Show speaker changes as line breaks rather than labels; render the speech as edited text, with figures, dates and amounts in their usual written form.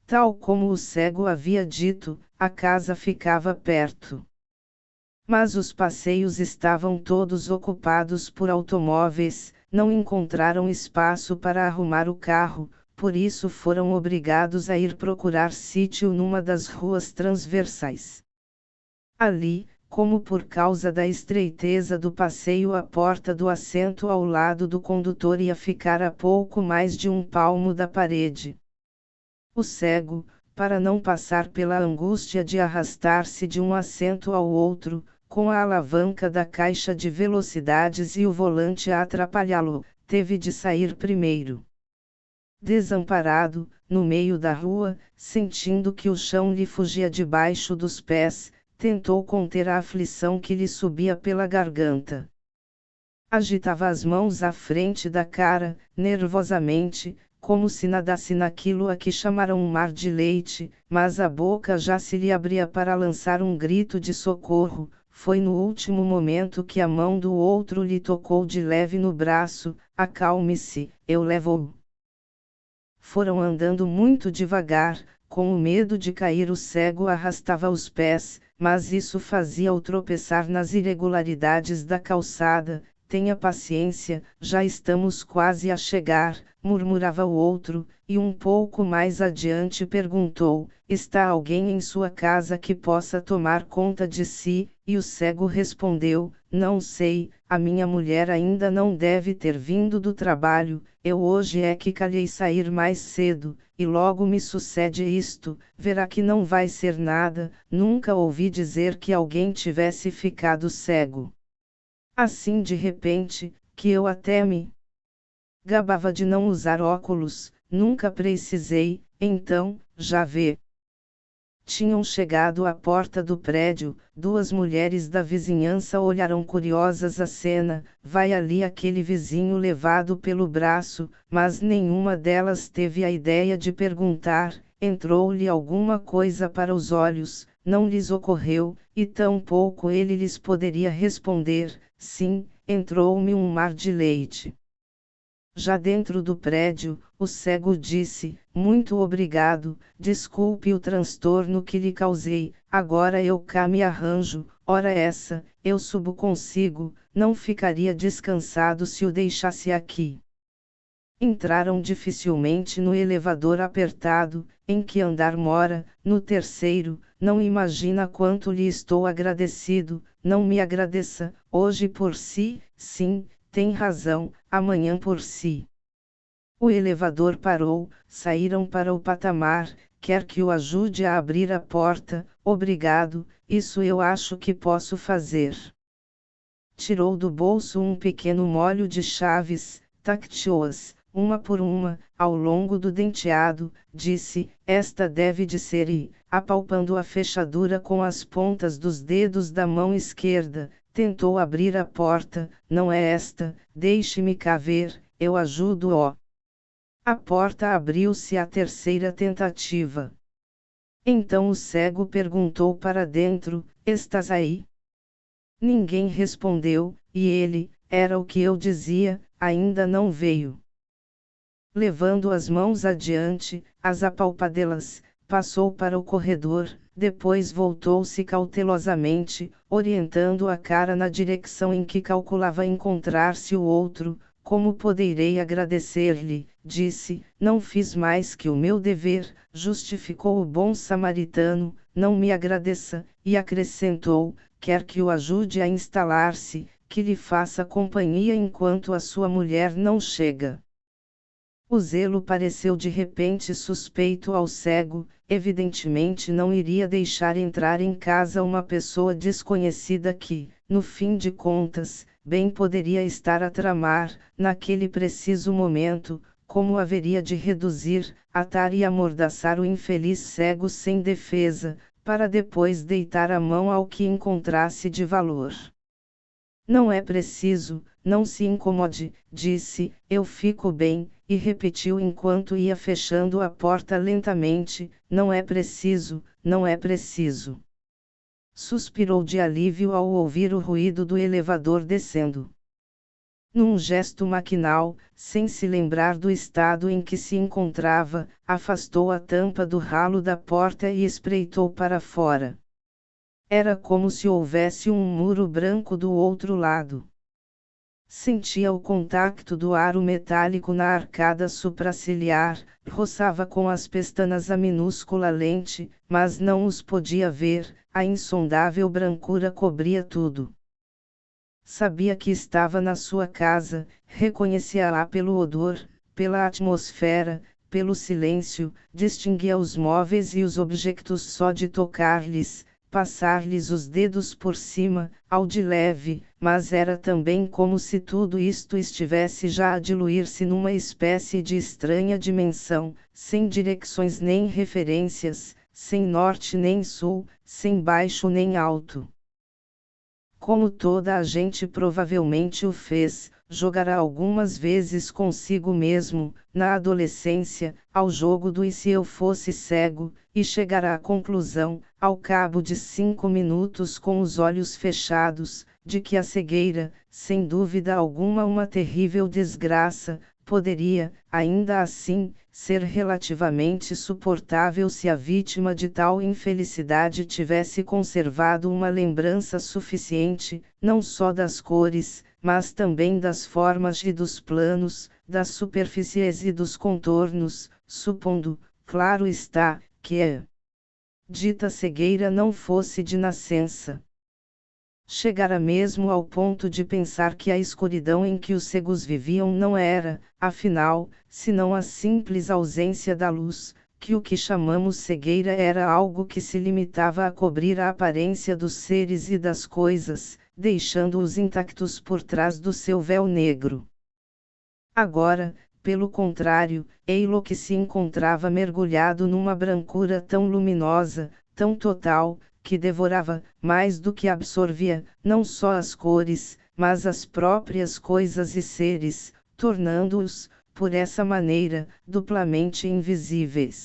Tal como o cego havia dito, a casa ficava perto. Mas os passeios estavam todos ocupados por automóveis, não encontraram espaço para arrumar o carro, por isso foram obrigados a ir procurar sítio numa das ruas transversais. Ali, como por causa da estreiteza do passeio, a porta do assento ao lado do condutor ia ficar a pouco mais de um palmo da parede. O cego, para não passar pela angústia de arrastar-se de um assento ao outro, com a alavanca da caixa de velocidades e o volante a atrapalhá-lo, teve de sair primeiro. Desamparado, no meio da rua, sentindo que o chão lhe fugia debaixo dos pés, tentou conter a aflição que lhe subia pela garganta. Agitava as mãos à frente da cara, nervosamente, como se nadasse naquilo a que chamaram um mar de leite, mas a boca já se lhe abria para lançar um grito de socorro. Foi no último momento que a mão do outro lhe tocou de leve no braço. Acalme-se, eu levo-o. Foram andando muito devagar, com o medo de cair. O cego arrastava os pés, mas isso fazia-o tropeçar nas irregularidades da calçada. Tenha paciência, já estamos quase a chegar, murmurava o outro, e um pouco mais adiante perguntou: está alguém em sua casa que possa tomar conta de si? E o cego respondeu: não sei, a minha mulher ainda não deve ter vindo do trabalho, eu hoje é que calhei sair mais cedo, e logo me sucede isto, verá que não vai ser nada, nunca ouvi dizer que alguém tivesse ficado cego. Assim de repente, que eu até me gabava de não usar óculos, nunca precisei, então, já vê. Tinham chegado à porta do prédio, duas mulheres da vizinhança olharam curiosas a cena. Vai ali aquele vizinho levado pelo braço, mas nenhuma delas teve a ideia de perguntar. Entrou-lhe alguma coisa para os olhos, não lhes ocorreu, e tampouco ele lhes poderia responder. Sim, entrou-me um mar de leite. Já dentro do prédio, o cego disse: muito obrigado, desculpe o transtorno que lhe causei, agora eu cá me arranjo. Ora essa, eu subo consigo, não ficaria descansado se o deixasse aqui. Entraram dificilmente no elevador apertado, em que andar mora, no terceiro. Não imagina quanto lhe estou agradecido. Não me agradeça, hoje por si, sim, tem razão, amanhã por si. O elevador parou, saíram para o patamar. Quer que o ajude a abrir a porta? Obrigado, isso eu acho que posso fazer. Tirou do bolso um pequeno molho de chaves, tacteou-as, uma por uma, ao longo do denteado, disse: esta deve de ser, e, apalpando a fechadura com as pontas dos dedos da mão esquerda, tentou abrir a porta. Não é esta, deixe-me cá ver, eu ajudo-o. A porta abriu-se à terceira tentativa. Então o cego perguntou para dentro: estás aí? Ninguém respondeu, e ele: era o que eu dizia, ainda não veio. Levando as mãos adiante, as apalpadelas, passou para o corredor, depois voltou-se cautelosamente, orientando a cara na direção em que calculava encontrar-se o outro. Como poderei agradecer-lhe? Disse: não fiz mais que o meu dever, justificou o bom samaritano. Não me agradeça, e acrescentou: quer que o ajude a instalar-se, que lhe faça companhia enquanto a sua mulher não chega. O zelo pareceu de repente suspeito ao cego. Evidentemente não iria deixar entrar em casa uma pessoa desconhecida que, no fim de contas, bem poderia estar a tramar, naquele preciso momento, como haveria de reduzir, atar e amordaçar o infeliz cego sem defesa, para depois deitar a mão ao que encontrasse de valor. Não é preciso, não se incomode, disse, eu fico bem, e repetiu enquanto ia fechando a porta lentamente: não é preciso, não é preciso. Suspirou de alívio ao ouvir o ruído do elevador descendo. Num gesto maquinal, sem se lembrar do estado em que se encontrava, afastou a tampa do ralo da porta e espreitou para fora. Era como se houvesse um muro branco do outro lado. Sentia o contacto do aro metálico na arcada supraciliar, roçava com as pestanas a minúscula lente, mas não os podia ver, a insondável brancura cobria tudo. Sabia que estava na sua casa, reconhecia-a pelo odor, pela atmosfera, pelo silêncio, distinguia os móveis e os objetos só de tocar-lhes, passar-lhes os dedos por cima, ao de leve, mas era também como se tudo isto estivesse já a diluir-se numa espécie de estranha dimensão, sem direções nem referências, sem norte nem sul, sem baixo nem alto. Como toda a gente provavelmente o fez, jogará algumas vezes consigo mesmo, na adolescência, ao jogo do e se eu fosse cego, e chegará à conclusão, ao cabo de 5 minutos com os olhos fechados, de que a cegueira, sem dúvida alguma uma terrível desgraça, poderia, ainda assim, ser relativamente suportável se a vítima de tal infelicidade tivesse conservado uma lembrança suficiente, não só das cores, mas também das formas e dos planos, das superfícies e dos contornos, supondo, claro está, que a dita cegueira não fosse de nascença. Chegara mesmo ao ponto de pensar que a escuridão em que os cegos viviam não era, afinal, senão a simples ausência da luz, que o que chamamos cegueira era algo que se limitava a cobrir a aparência dos seres e das coisas, deixando-os intactos por trás do seu véu negro. Agora, pelo contrário, ei-lo que se encontrava mergulhado numa brancura tão luminosa, tão total, que devorava, mais do que absorvia, não só as cores, mas as próprias coisas e seres, tornando-os, por essa maneira, duplamente invisíveis.